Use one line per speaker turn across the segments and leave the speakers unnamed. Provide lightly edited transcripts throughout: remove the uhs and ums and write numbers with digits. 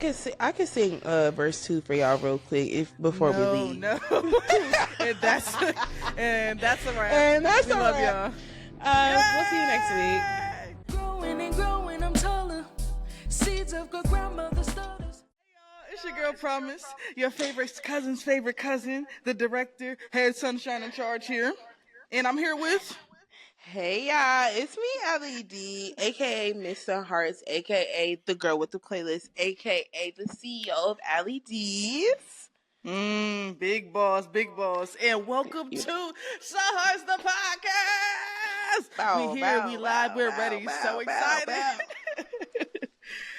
I could sing verse 2 for y'all real quick before we leave.
No. and that's a wrap.
And that's
we
a
love
wrap.
y'all.
We'll see you next week.
Growing and growing, I'm taller. Seeds of good grandmother stutters.
It's your girl Promise, your favorite cousin's favorite cousin, the director, head sunshine in charge here. And I'm here with...
Hey y'all, it's me, LED, aka Miss Sunhearts, aka the girl with the playlist, aka the CEO of LEDs.
Big boss. And welcome to Sunhearts the Podcast. We here, we live, we're ready. So excited.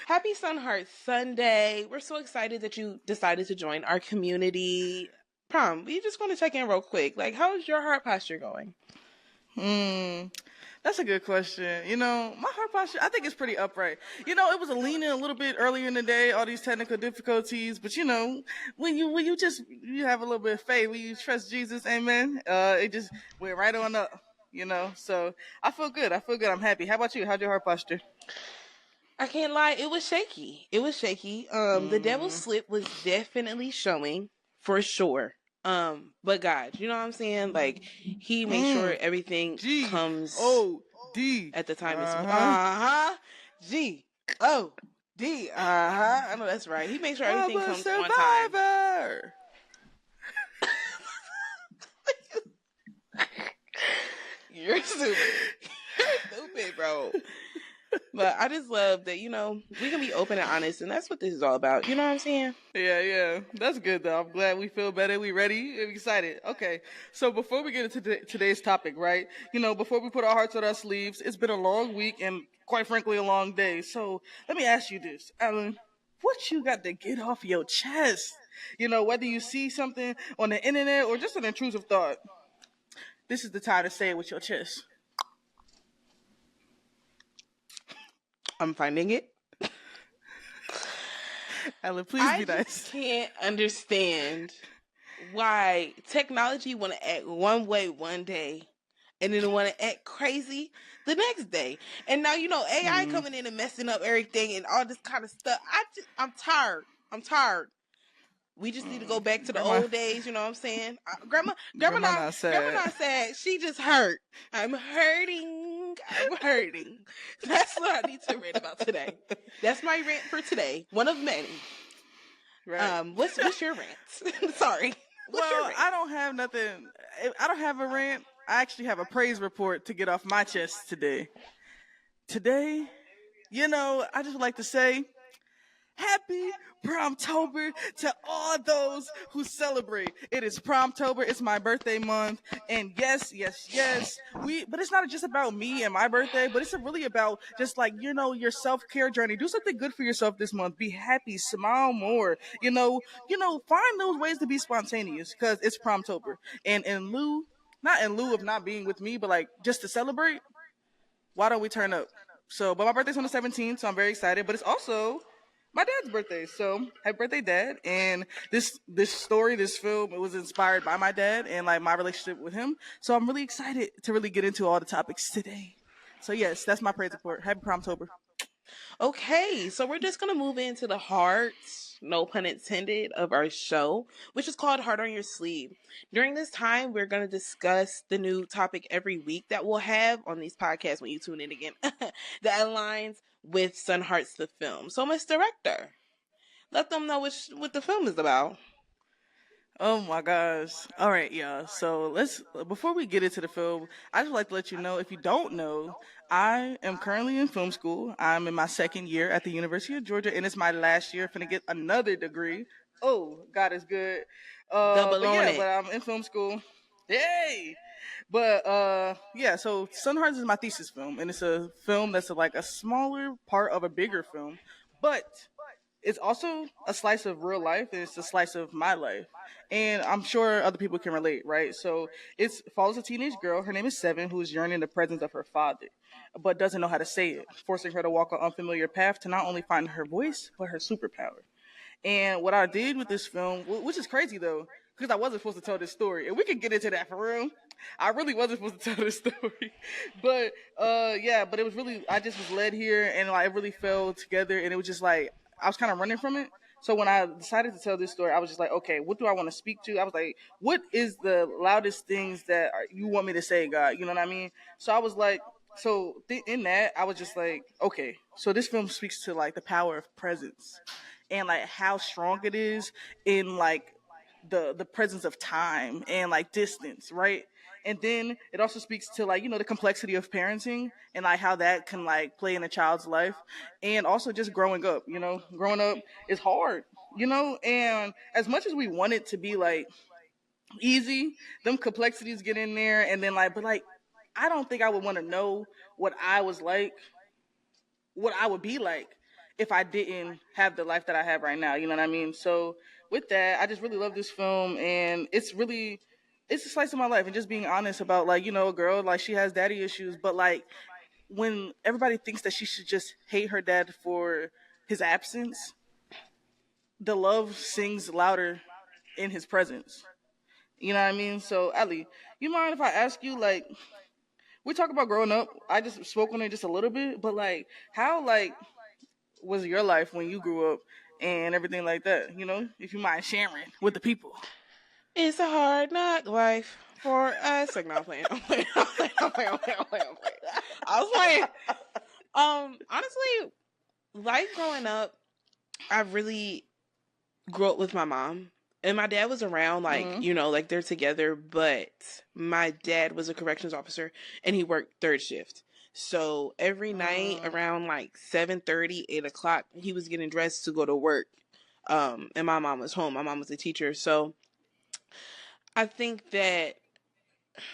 Happy Sunhearts Sunday. We're so excited that you decided to join our community. Prom, we just want to check in real quick. Like, how's your heart posture going?
That's a good question. You know, my heart posture, I think it's pretty upright. You know, it was leaning a little bit earlier in the day, all these technical difficulties, but you know, when you have a little bit of faith, when you trust Jesus, amen, it just went right on up, you know, so I feel good. I'm happy. How about you? How's your heart posture?
I can't lie, it was shaky. The devil's slip was definitely showing, for sure. But God, you know what I'm saying? Like, he makes sure everything comes
G-O-D
at the time it's G-O-D. I know that's right. He makes sure everything comes on time. You're stupid. You're stupid, bro. But I just love that, you know, we can be open and honest, and that's what this is all about. You know what I'm saying?
Yeah. That's good, though. I'm glad we feel better. We ready? I'm excited. Okay. So before we get into today's topic, right, you know, before we put our hearts on our sleeves, it's been a long week and, quite frankly, a long day. So let me ask you this, Alan. What you got to get off your chest? You know, whether you see something on the internet or just an intrusive thought, this is the time to say it with your chest.
I'm finding it.
Alan, please be nice.
I just can't understand why technology want to act one way one day and then want to act crazy the next day. And now, you know, AI coming in and messing up everything and all this kind of stuff. I'm tired. We just need to go back to the old days, you know what I'm saying? Grandma not sad. She just hurt. I'm hurting. That's what I need to rant about today. That's my rant for today. One of many.
Right.
What's your rant? Sorry.
Your rant? I don't have nothing. I don't have a rant. I actually have a praise report to get off my chest today. Today, you know, I just would like to say, happy Promtober to all those who celebrate. It is Promtober. It's my birthday month. And yes. But it's not just about me and my birthday, but it's really about just like, you know, your self-care journey. Do something good for yourself this month. Be happy. Smile more. You know, find those ways to be spontaneous because it's Promtober. And not in lieu of not being with me, but like just to celebrate, why don't we turn up? So, but my birthday's on the 17th, so I'm very excited. But it's also my dad's birthday, so happy birthday, Dad. And this film, it was inspired by my dad and like my relationship with him. So I'm really excited to really get into all the topics today. So yes, that's my praise report. Happy Promtober.
Okay, so we're just gonna move into the heart, no pun intended, of our show, which is called Heart on Your Sleeve. During this time, we're gonna discuss the new topic every week that we'll have on these podcasts when you tune in again that aligns with Sunhearts the film. So, Miss Director, let them know what the film is about.
Oh my gosh. All right, y'all. So before we get into the film, I just like to let you know, if you don't know, I am currently in film school. I'm in my second year at the University of Georgia, and it's my last year. Finna get another degree. Oh, God is good.
Double on it.
But I'm in film school. Yay! But so Sunhearts is my thesis film, and it's a film that's like a smaller part of a bigger film, but it's also a slice of real life, and it's a slice of my life. And I'm sure other people can relate, right? So it follows a teenage girl, her name is Seven, who is yearning the presence of her father, but doesn't know how to say it, forcing her to walk an unfamiliar path to not only find her voice, but her superpower. And what I did with this film, which is crazy though, because I wasn't supposed to tell this story, and we can get into that for real. I really wasn't supposed to tell this story, but it was really, I just was led here, and like it really fell together, and it was just like, I was kind of running from it. So when I decided to tell this story, I was just like, okay, what do I want to speak to? I was like, what is the loudest things that you want me to say, God? You know what I mean? So I was like, in that, I was just like, okay, so this film speaks to like the power of presence and like how strong it is in like the presence of time and like distance, right? And then it also speaks to like, the complexity of parenting and like how that can like play in a child's life, and also just growing up. Growing up is hard, and as much as we want it to be like easy, them complexities get in there, and then like, but like, I don't think I would want to know what I was like, what I would be like if I didn't have the life that I have right now. You know what I mean? So with that, I just really love this film, and it's a slice of my life, and just being honest about like, a girl, like, she has daddy issues, but like, when everybody thinks that she should just hate her dad for his absence, the love sings louder in his presence. You know what I mean? So, Ali, you mind if I ask you, like, we talk about growing up. I just spoke on it just a little bit, but like, how like was your life when you grew up and everything like that? If you mind sharing with the people.
It's a hard knock life for us. Like, no, I'm playing. I'm playing. I'm playing. I'm playing. I'm playing. I'm playing. I'm playing. I was playing. Honestly, life growing up, I really grew up with my mom. And my dad was around, like, like they're together, but my dad was a corrections officer and he worked third shift. So every night around like 7:30, 8 o'clock, he was getting dressed to go to work. And my mom was home. My mom was a teacher. So I think that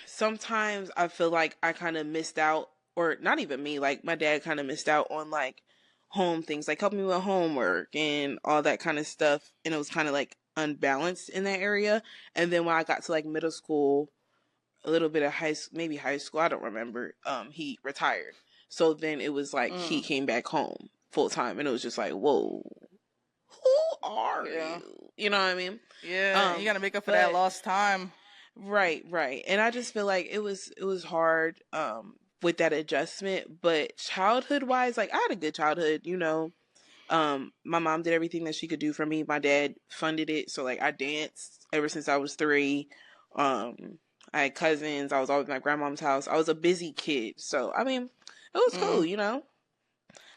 sometimes I feel like I kind of missed out, or not even me, like my dad kind of missed out on like home things, like helping me with homework and all that kind of stuff. And it was kind of like unbalanced in that area. And then when I got to like middle school, a little bit of maybe high school, I don't remember, he retired. So then it was like he came back home full time, and it was just like, whoa, who are you? You know what I mean?
Yeah, you got to make up for that lost time.
Right. And I just feel like it was hard with that adjustment, but childhood wise, like I had a good childhood, my mom did everything that she could do for me. My dad funded it. So like I danced ever since I was 3. I had cousins. I was always at my grandmom's house. I was a busy kid. So, I mean, it was cool,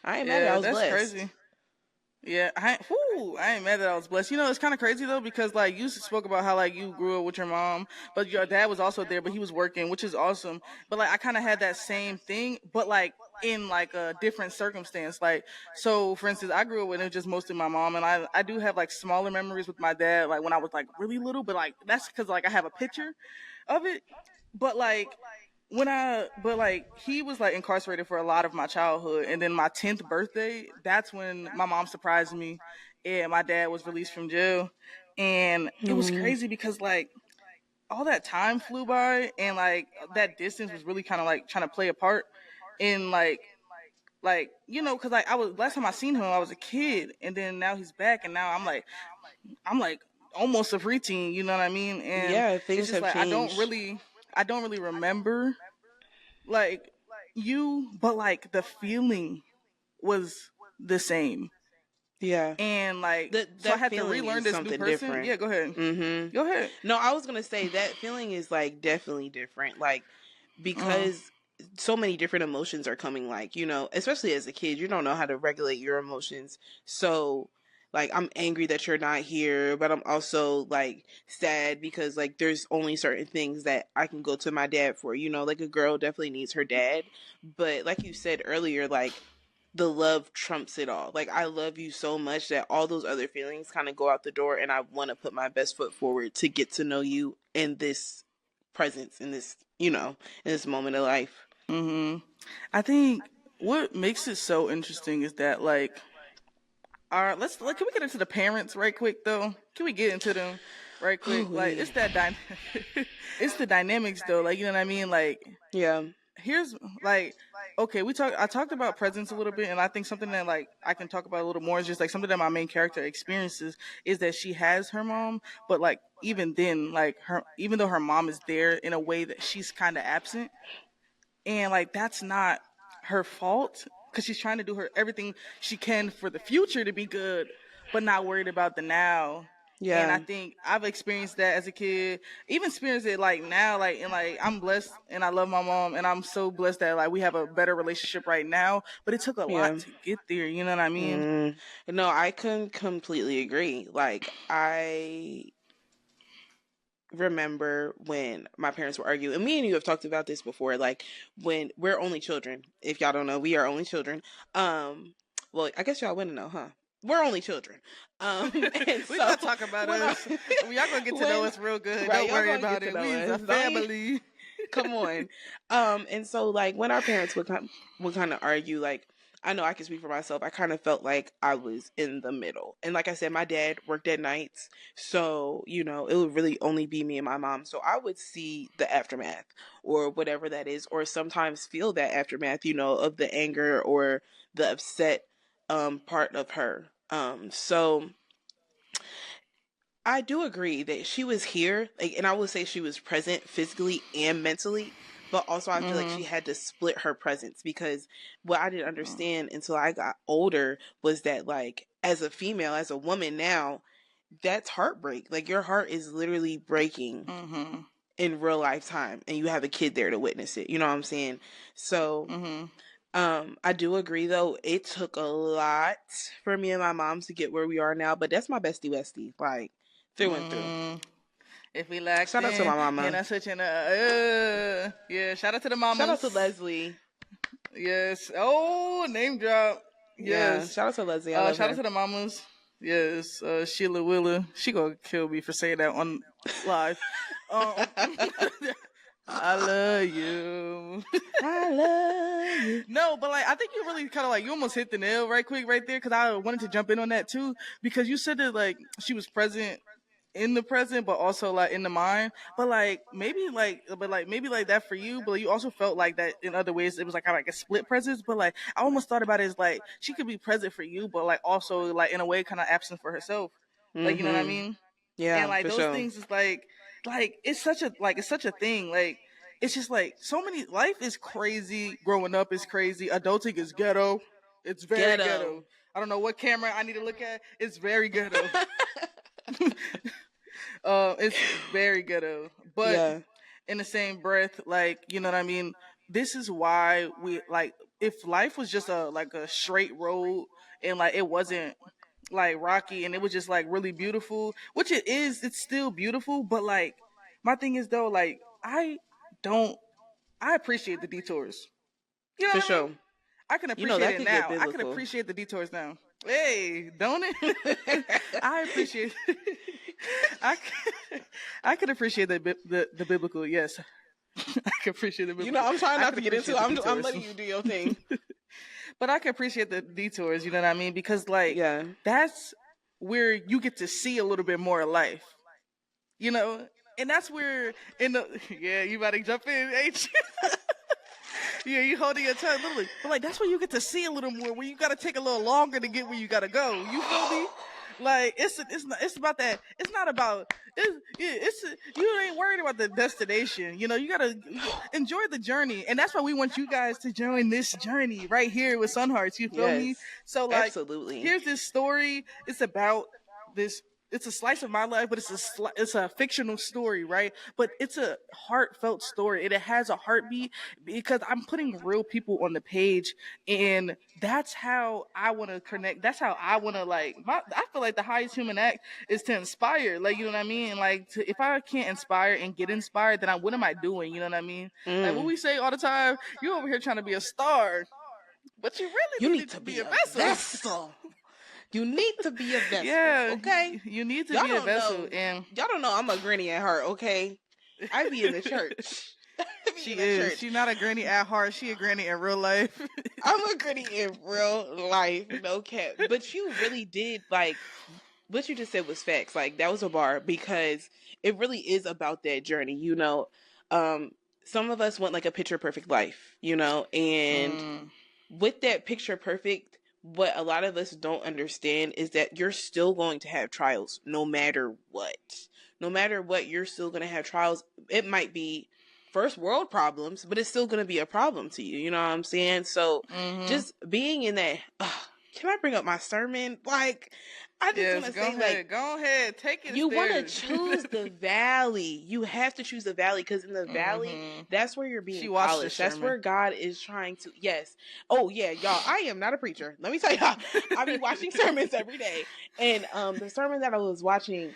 I ain't mad that I was blessed.
That's crazy. Yeah, I ain't mad that I was blessed. It's kind of crazy though, because like you spoke about how like you grew up with your mom, but your dad was also there, but he was working, which is awesome. But like I kind of had that same thing, but like in like a different circumstance. Like, so for instance, I grew up with it just mostly my mom, and I do have like smaller memories with my dad, like when I was like really little, but like that's because like I have a picture of it. But like he was like incarcerated for a lot of my childhood, and then my 10th birthday, that's when my mom surprised me and my dad was released from jail. And it was crazy because like all that time flew by, and like that distance was really kind of like trying to play a part in like because like I was, last time I seen him I was a kid, and then now he's back, and now I'm like almost a preteen, you know what I mean? And
yeah, things
it's just
have
like
changed.
I don't really remember like you, but like the feeling was the same.
Yeah.
And like so I
that
had to
feeling
relearn
is
this new
something
person.
different.
Yeah, go ahead. Go ahead.
No, I was gonna say that feeling is like definitely different, like because so many different emotions are coming, like, especially as a kid, you don't know how to regulate your emotions. So like I'm angry that you're not here, but I'm also like sad because like there's only certain things that I can go to my dad for, like a girl definitely needs her dad. But like you said earlier, like the love trumps it all. Like I love you so much that all those other feelings kind of go out the door, and I want to put my best foot forward to get to know you in this presence, in this, in this moment of life.
I think what makes it so interesting is that like can we get into the parents right quick though? Can we get into them right quick? Like it's it's the dynamics though, like, you know what I mean? Like,
Yeah.
here's like, okay, I talked about presence a little bit, and I think something that like I can talk about a little more is just like something that my main character experiences is that she has her mom, but like even then, like even though her mom is there, in a way that she's kind of absent, and like that's not her fault. because she's trying to do everything she can for the future to be good, but not worried about the now. And I
Yeah.
think I've experienced that as a kid, even experienced it like now, like, and like I'm blessed and I love my mom and I'm so blessed that like we have a better relationship right now, but it took a lot
Yeah.
to get there, you know what I mean?
No, I can completely agree. Like, I remember when my parents were arguing, and me and you have talked about this before, like when we're only children. If y'all don't know, we are only children. Well, I guess y'all wouldn't know, huh? We're only children. And
We
so
not talking about
when
us. Y'all gonna get to know us real good.
right,
Don't
y'all
worry
gonna
about
get to
it.
know
We is a
us. Don't you-
family.
Come on. And so like when our parents would kind of argue, like I know I can speak for myself. I kind of felt like I was in the middle. And like I said, my dad worked at nights, so you know it would really only be me and my mom. So I would see the aftermath or whatever that is, or sometimes feel that aftermath, you know, of the anger or the upset part of her. So I do agree that she was here, like, and I would say she was present physically and mentally, but also I feel like she had to split her presence because what I didn't understand until I got older was that, like, as a female, as a woman now, that's heartbreak. Like, your heart is literally breaking
Mm-hmm.
in real life time, and you have a kid there to witness it. You know what I'm saying? So, I do agree though. It took a lot for me and my mom to get where we are now, but that's my bestie, like through and through.
If we lacked
Shout out to my mama.
and I'm switching yeah, shout out to the mamas.
Shout out to Leslie.
Yes. Oh, name drop.
Yeah,
Yes.
shout out to Leslie. I love
Shout
her.
out to the mamas. Yes. Sheila Willa. She gonna kill me for saying that on live. I love you.
I love you.
No, but like I think you really kind of like you almost hit the nail right quick right there because I wanted to jump in on that too because you said that like she was present in the present but also like in the mind, but maybe like that for you, but you also felt like that in other ways it was like kind of like a split presence, but like I almost thought about it as like she could be present for you but like also like in a way kind of absent for herself, like you know what I mean?
Yeah,
And like
for
those
sure.
things is like it's such a thing, like it's just like so many, life is crazy, growing up is crazy, adulting is ghetto, it's very ghetto. I don't know what camera I need to look at, it's very ghetto. It's very ghetto, but
Yeah.
in the same breath, like you know what I mean. This is why we like if life was just a straight road and like it wasn't like rocky and it was just like really beautiful, which it is. It's still beautiful, but like my thing is though, like don't I appreciate the detours. You know
For
what I mean?
sure.
I can
You know,
appreciate
that
it
could get
now. I can
biblical.
appreciate the detours now. Hey, don't it? I appreciate. I can, I can appreciate the biblical. Yes, I can appreciate the biblical.
You know, I'm trying
I
not
can
to get into it.
appreciate the
I'm
detours.
letting you do your thing.
But I can appreciate the detours. You know what I mean? Because like
Yeah.
that's where you get to see a little bit more of life. You know, and that's where in the yeah, you about to jump in, ain't you? Yeah, you holding your tongue, literally. But like that's where you get to see a little more. Where you got to take a little longer to get where you got to go. You feel me? Like it's about that. It's not about you ain't worried about the destination. You know, you gotta enjoy the journey, and that's why we want you guys to join this journey right here with Sunhearts. You feel me?
Yes.
So like,
Absolutely.
here's this story. It's about this. It's a slice of my life, but it's a fictional story, right? But it's a heartfelt story, and it has a heartbeat because I'm putting real people on the page, and that's how I want to connect. That's how I want to I feel like the highest human act is to inspire, like you know what I mean. Like if I can't inspire and get inspired, then what am I doing? You know what I mean? Like what we say all the time, you over here trying to be a star, but you really need to be a vessel.
You need to be a vessel.
Yeah,
okay.
You need to
Y'all
be a
don't
vessel,
know.
and
Y'all don't know I'm a granny at heart. Okay, I be in the church.
she is. She's not a granny at heart. She a granny in real life.
I'm a granny in real life. No cap. But you really did like what you just said was facts. Like that was a bar because it really is about that journey. You know, some of us want like a picture perfect life. You know, and with that picture perfect, what a lot of us don't understand is that you're still going to have trials no matter what. No matter what, you're still going to have trials. It might be first world problems, but it's still going to be a problem to you. You know what I'm saying? So just being in that, can I bring up my sermon? Like, I just want to say, like,
go ahead, take it.
You want to choose the valley. You have to choose the valley, because in the valley, that's where you're being polished. That's where God is trying to. Yes. Oh yeah, y'all. I am not a preacher. Let me tell y'all. I be watching sermons every day, and the sermon that I was watching,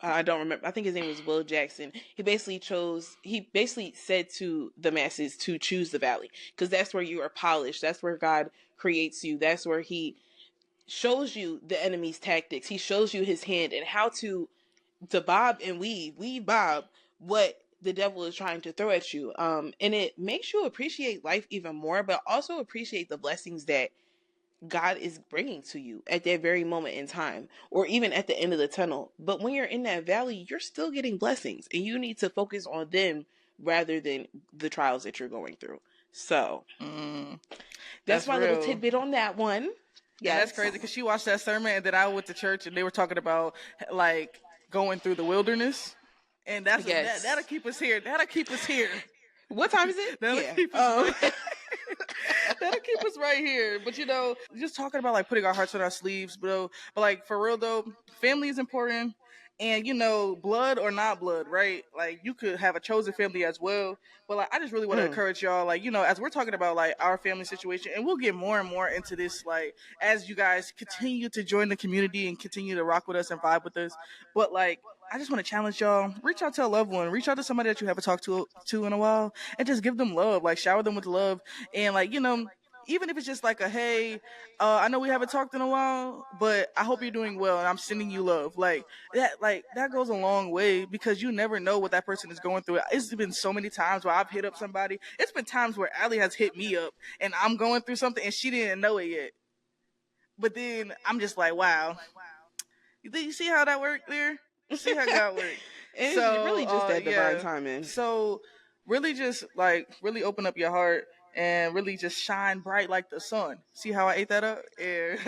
I don't remember. I think his name was Will Jackson. He basically said to the masses to choose the valley, because that's where you are polished. That's where God creates you. That's where He shows you the enemy's tactics. He shows you his hand and how to bob and weave bob what the devil is trying to throw at you. And it makes you appreciate life even more, but also appreciate the blessings that God is bringing to you at that very moment in time, or even at the end of the tunnel. But when you're in that valley, you're still getting blessings, and you need to focus on them rather than the trials that you're going through. So that's my little tidbit on that one.
Yeah, that's crazy, because she watched that sermon, and then I went to church, and they were talking about like going through the wilderness, and that'll keep us here. That'll keep us here.
What time is it?
That'll keep us that'll keep us right here. But just talking about like putting our hearts on our sleeves, bro. But like for real though, family is important. And blood or not blood, right? Like you could have a chosen family as well. But like I just really want to encourage y'all, like, as we're talking about like our family situation, and we'll get more and more into this, like, as you guys continue to join the community and continue to rock with us and vibe with us. But like I just want to challenge y'all, reach out to a loved one, reach out to somebody that you haven't talked to in a while, and just give them love, like shower them with love. And like, even if it's just like a, hey, I know we haven't talked in a while, but I hope you're doing well, and I'm sending you love. Like that goes a long way, because you never know what that person is going through. It's been so many times where I've hit up somebody. It's been times where Allie has hit me up, and I'm going through something, and she didn't know it yet. But then I'm just like, wow. You see how that worked there? You see how God worked?
It's really just that divine timing.
So really just really open up your heart and really just shine bright like the sun. See how I ate that up? And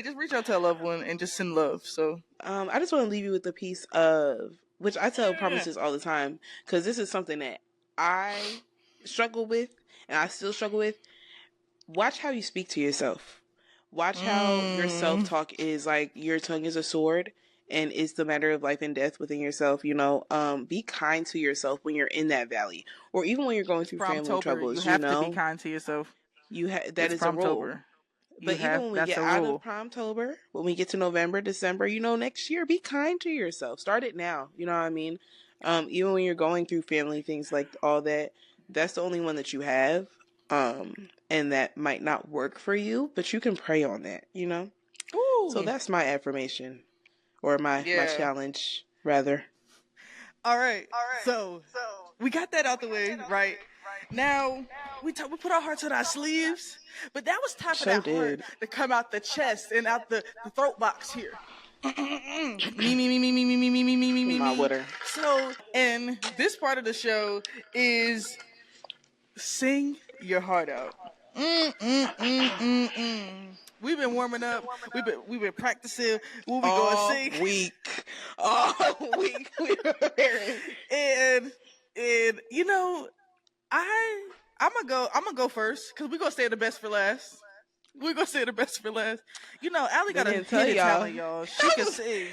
just reach out to a loved one and just send love. So
I just want to leave you with a piece of, which I tell promises all the time, because this is something that I struggle with and I still struggle with. Watch how you speak to yourself. Watch how your self-talk is like your tongue is a sword, and it's the matter of life and death within yourself. Be kind to yourself when you're in that valley, or even when you're going through family troubles.
You have to be kind to yourself.
That is a rule. But even when we get out of Promtober, when we get to November, December, next year, be kind to yourself. Start it now. You know what I mean? Even when you're going through family things like all that, that's the only one that you have. And that might not work for you, but you can pray on that, Ooh. So that's my affirmation, or my challenge, rather.
All right. So we got that out the way, right? Now we put our hearts on our sleeves, but that was time for that heart to come out the chest and out the throat box here. me.
My water.
So, and this part of the show is sing your heart out. We've been warming up. We've been practicing. We'll be going sing
all week. We were preparing.
And I'm gonna go first, because we're gonna save the best for last. Allie got a hidden talent, y'all. She can sing.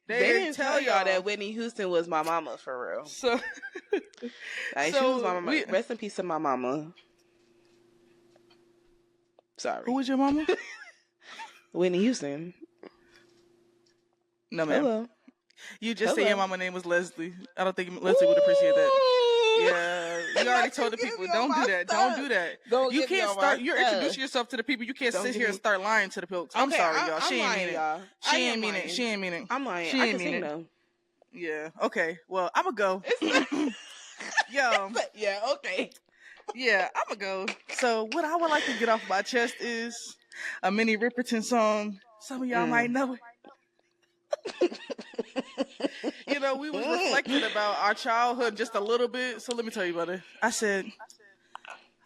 They didn't tell y'all that Whitney Houston was my mama, for real.
So
she was my mama. Rest in peace to my mama. Sorry.
Who was your mama?
Whitney Houston.
No, ma'am.
Hello.
You just say your mama name was Leslie. I don't think Leslie would appreciate that. Yeah, you already told the people. Don't do that. Don't do that. You can't start. You're introducing yourself to the people. You can't sit here and start lying to the people. I'm sorry, y'all. She ain't mean it. She ain't mean it.
I'm lying.
She
ain't mean it. Though.
Yeah. Okay. Well, I'ma go. Yo.
Yeah. Okay.
Yeah, I'ma go. So what I would like to get off my chest is a Minnie Riperton song. Some of y'all might know it. We was reflecting about our childhood just a little bit. So let me tell you about it. I said,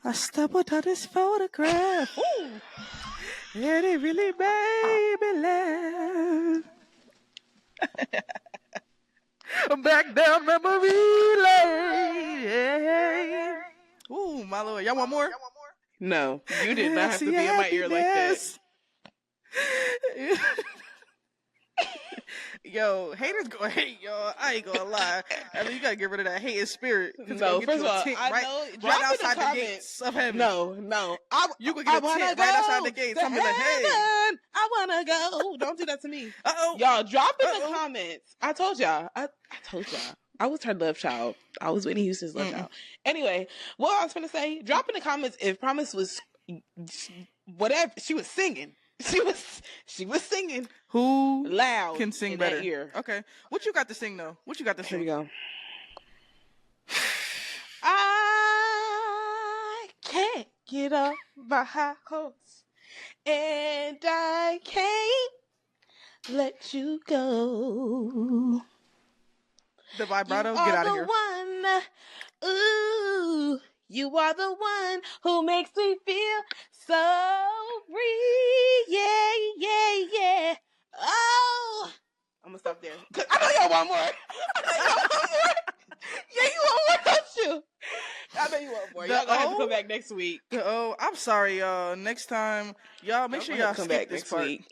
I stumbled on this photograph. Ooh. And it really made me laugh. Back down memory lane. yeah. Ooh, my lord. Y'all want more?
No, you did not have to be in my ear like that.
Yo, haters gonna hate, y'all. I ain't gonna lie. I mean, you gotta get rid of that hating spirit.
No, first of all, I know. Drop in the
outside the
comments.
gates of heaven.
No.
You could get a tent right outside the gates. I'm like, hey.
I wanna go. Don't do that to me.
Uh-oh.
Y'all, drop in the comments. I told y'all. I told y'all. I was her love child. I was Whitney Houston's love child. Anyway, what I was gonna say, drop in the comments if Promise was whatever she was singing. She was singing.
Who
loud
can sing
in
better?
That ear.
Okay. What you got to sing though? What you got to sing?
Here we go. I can't get off my high horse, and I can't let you go.
The vibrato,
You
get
are
out of
the
here.
one. Ooh, you are the one who makes me feel so free. Yeah. Oh, I'm gonna stop there. I know y'all want more. Yeah, you want more, don't you? I know you want more. Y'all gonna have to come back next week.
I'm sorry, y'all. Next time, y'all make sure y'all
come
skip
back
this
next
part.
week.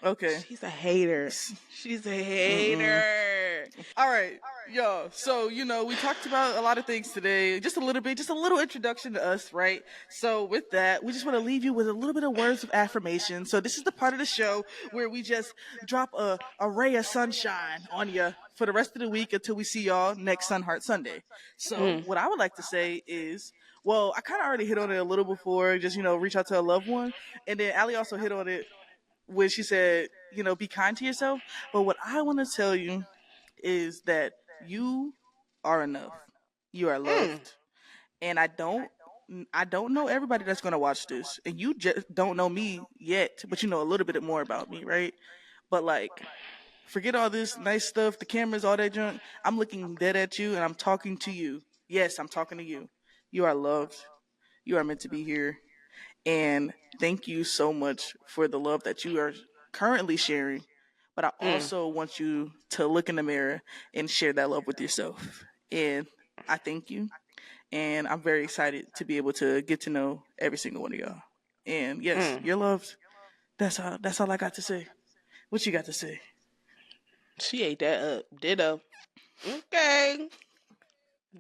Okay.
She's a hater. She's a hater.
All right, y'all. So, we talked about a lot of things today. Just a little introduction to us, right? So, with that, we just want to leave you with a little bit of words of affirmation. So, this is the part of the show where we just drop a ray of sunshine on you for the rest of the week until we see y'all next Sunheart Sunday. So, what I would like to say is, well, I kind of already hit on it a little before, just, reach out to a loved one. And then Allie also hit on it when she said, be kind to yourself. But what I want to tell you is that you are enough. You are loved. And I don't know everybody that's going to watch this. And you just don't know me yet, but you know a little bit more about me, right? But forget all this nice stuff, the cameras, all that junk. I'm looking dead at you and I'm talking to you. Yes, I'm talking to you. You are loved. You are meant to be here. And thank you so much for the love that you are currently sharing. But I also want you to look in the mirror and share that love with yourself. And I thank you. And I'm very excited to be able to get to know every single one of y'all. And yes, you're loved. That's all I got to say. What you got to say?
She ate that up. Ditto. Okay.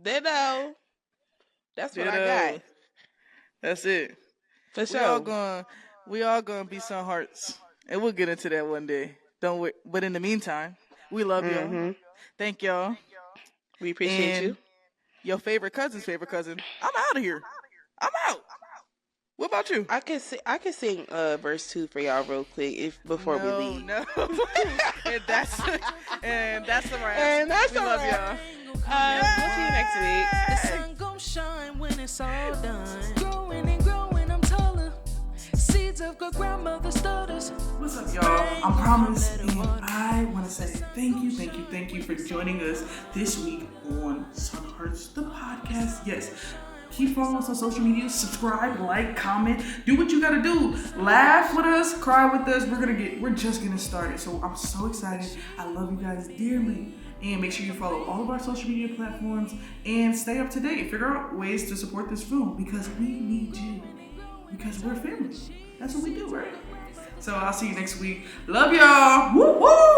Ditto. That's what I got.
That's it.
For sure.
We all gonna be some hearts, and we'll get into that one day. Don't worry. But in the meantime, we love y'all. Thank y'all.
We appreciate you.
Your favorite cousin. I'm out of here. I'm out. What about you?
I can sing verse 2 for y'all real quick before we leave.
No. and that's the wrap.
And that's
we love y'all.
We'll see you next week.
The sun gon' shine when it's all done. Growing and growing, I'm taller. Seeds of good grandmother stutters.
What's up, y'all? I'm Promise, and I want to say thank you for joining us this week on Sunhearts the podcast. Yes. Keep following us on social media. Subscribe, like, comment. Do what you gotta do. Laugh with us, cry with us. We're just getting started. So I'm so excited. I love you guys dearly. And make sure you follow all of our social media platforms and stay up to date. Figure out ways to support this film because we need you. Because we're family. That's what we do, right? So I'll see you next week. Love y'all. Woo woo!